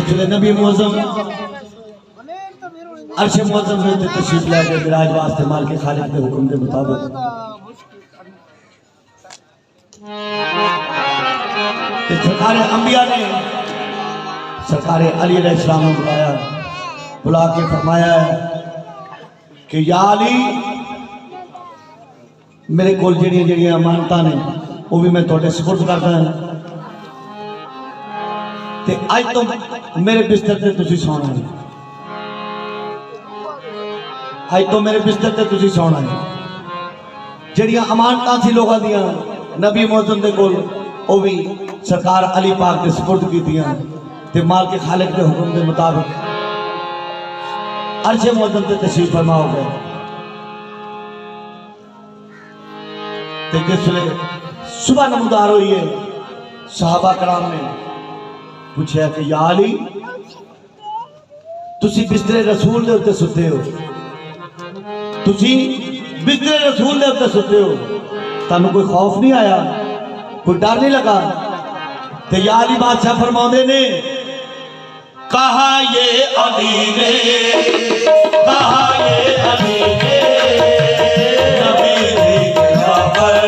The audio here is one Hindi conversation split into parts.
जिसले नबी मुअज़्ज़म अर्श मुअज़्ज़म में तशरीफ लाके मिराज वास्ते माल के खालिक के हुक्म के मुताबिक सरकार अंबिया ने सरकार अली अलैहिस्सलाम को बुला के फरमाया कि या अली मेरे कोल जड़ियां अमानतां ने वो भी मैं थोड़े सुपुर्द करदा हां ते अज तो मेरे बिस्तर ते तुसी सोना है अज तो मेरे बिस्तर ते तुसी सोना है जड़ियां अमानतां सी लोगों दियां नबी मुअज़्ज़म दे कोल वो भी सरकार अली पाक के सुपुर्द कीतियां ते माल के खालिक के हुक्म के मुताबिक अर्श मुअज़्ज़म ते तशरीफ फरमा हो गए। ते जिसले सुबह नमदार हुई है सहाबा कराम ने पूछा कि या अली तुसी बिस्तरे रसूल दे उत्ते सुते हो तुसी बिस्तरे रसूल दे उत्ते सुते हो तानू कोई खौफ नहीं आया कोई डर नहीं लगा ते या अली बादशाह फरमाते ने कहा ये अली ने कहा ये अली ने नबी दी पर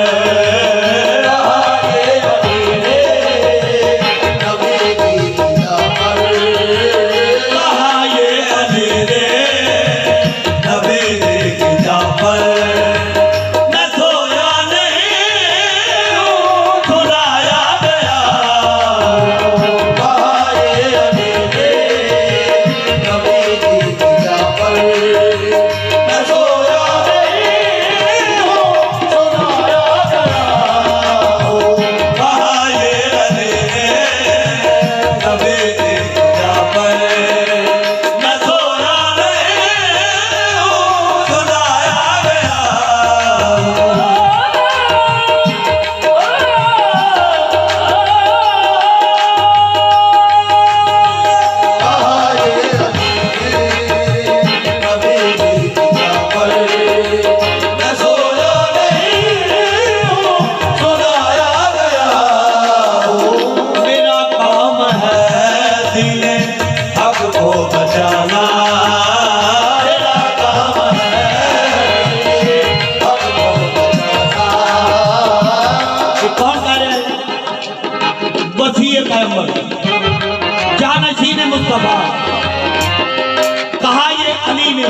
कहा ये अली ने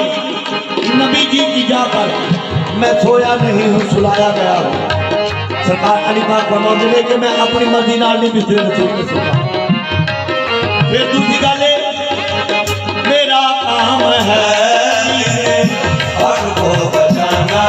नबी जी की जा पर मैं सोया नहीं हूँ सुलाया गया हूँ। सरकार अली पाक फरमाते हैं कि मैं अपनी मर्जी नाल नहीं बिस्तरे रसूल में सोया। फिर दूसरी गल मेरा काम है हक को बचाना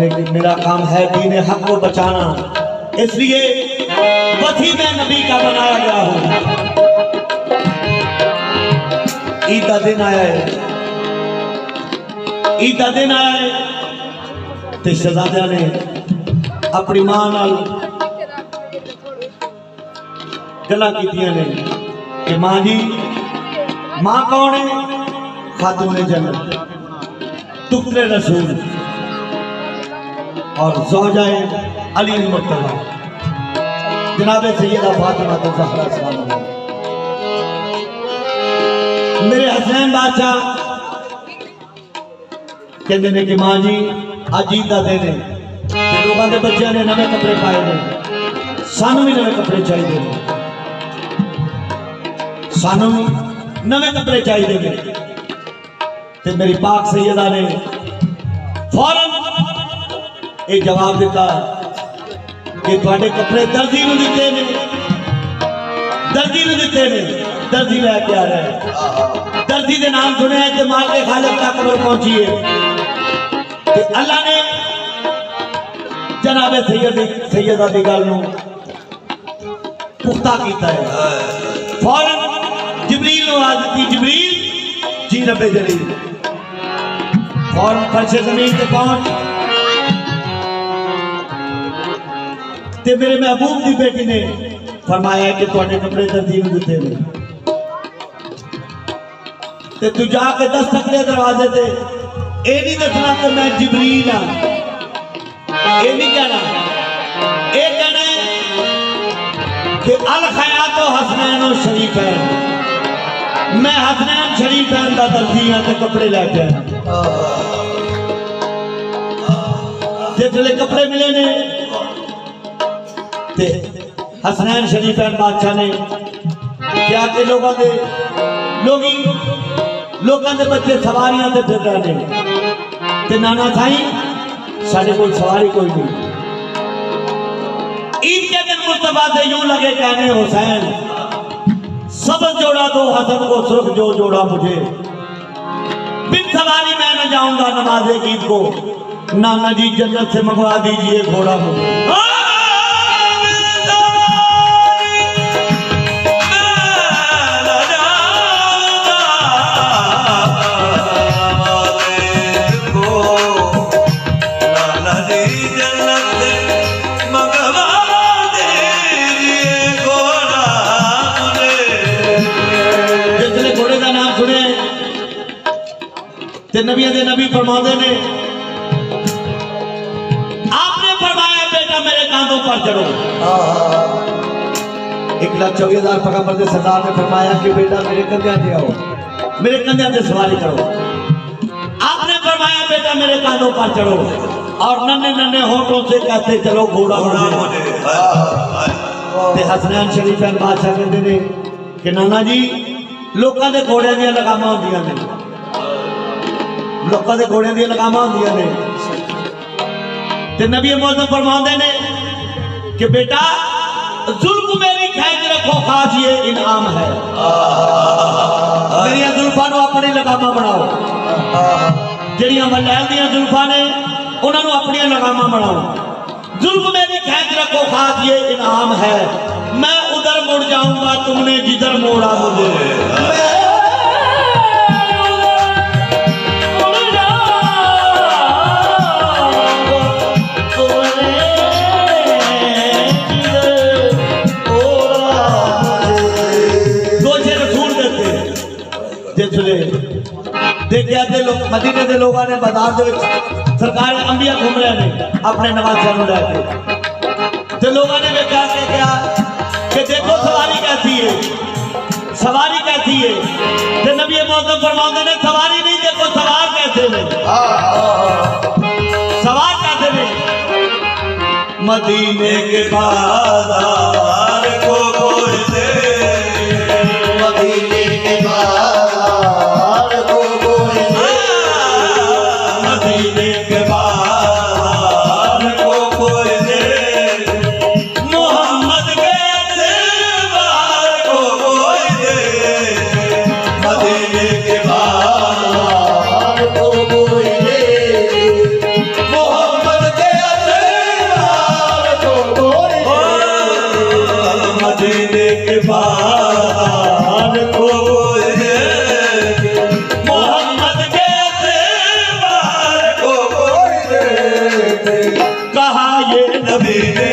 कि मेरा काम है दीन हक को बचाना, इसलिए वही मैं नबी का बनाया गया हूं। ईद का दिन आया है, ईद का दिन आया है तो शहजादिया ने अपनी मां नाल गल्लां कीतियां ने कि मां जी, मां कौन है? खातून जन्नत, तुक्रे रसूल और ज़ौजाए अली मुर्तज़ा जनाब सैयदा फातिमा ज़हरा सलाम अलैहा। मेरे हसनैन बादशाह कहते हैं कि मां जी अज ईद का दिन है, लोगों के बच्चों ने नवे कपड़े पाए ने, सानू भी नवे कपड़े चाहिए, सानू नवे कपड़े चाहिए ने। ते मेरी पाक सैयदा ने फौरन ये जवाब दिता कि तुहाडे कपड़े दर्जी नूं दिते ने, दर्जी नूं दिते ने, दर्जी लैके आ रहा है। दर्जी के नाम सुने तो मालिक खालिक तक पहुंची है। ते अल्लाह ने जनाबे सैयदा की गल नूं पुख्ता किया है। फौरन जिबरील नूं आवाज़ दी, जिबरील जी रब्बे जलील। फौरन फर्शे जमीन पे पहुंच ते मेरे महबूब की बेटी ने फरमाया कि तुहाडे कपड़े दर्जी नूं दिते ने। ते तू जाके दस सकले दरवाजे ते ये नहीं दसना कि मैं जिबरील हाँ, ये नहीं कहना, ये कहना कि अल खयात हसनैन शरीफैन, मैं हसनैन शरीफैन का दर्जी हाँ ते कपड़े लैके आया। जिसले कपड़े मिले ने ते हसनैन शरीफैन बादशाह ने क्या कि लोगों के बच्चे सवारियां से फिर रहे हैं ते नाना साई साढ़े को सवारी कोई नहीं। ईद के दिन मुस्तफा से यूं लगे कहने हुसैन सबज जोड़ा दो हसन को सुर्ख जो जोड़ा मुझे, बिन सवारी मैं न जाऊंगा नमाज़े ईद को, नाना जी जन्नत से मंगवा दीजिए घोड़ा मुझे। नबी दे नबी फरमाते ने आपने फरमाया बेटा मेरे कांधों पर चढ़ो। 1,24,000 पैगंबर के सरदार ने फरमाया कि बेटा मेरे कंधे पे आओ, मेरे कंधे पे सवारी करो। आपने फरमाया बेटा मेरे कांधों पर चढ़ो और नन्हे नन्हे होठों से कहते चलो घोड़ा मुझे। ते हसनैन शरीफैन बादशाह कहते ने कि नाना जी लोगों के घोड़े दी लगामां होंदियां ने, लोगों के घोड़े दी लगामां होंदियां ने। ते नबी मोहम्मद फरमाते ने कि बेटा जुल्फ मेरी खींच रखो, खास ये इनाम है। मेरी जुल्फां नूं अपनी लगामां बनाओ, जिहड़ियां मलैल दियां जुल्फां ने उन्होंने अपनी लगामां बनाओ। जुल्फ मेरी खींच रखो, खास ये इनाम है। मैं उधर मुड़ जाऊंगा तुमने जिधर मोड़ा मुझे। देखिए मदीने के लोगों ने बाजार सरकार अंबिया घूम रहे हैं अपने नवाज़ों को लैके, तो लोगों ने भी कहा कि देखो सवारी कैसी है, सवारी कैसी है। तो नबी मोहम्मद फरमाते ने सवारी नहीं, देखो सवार कैसे ने, सवार कैसे ने। मदीने के बाजार को बोलते, मदीने के बाजार कहा ये नबी ने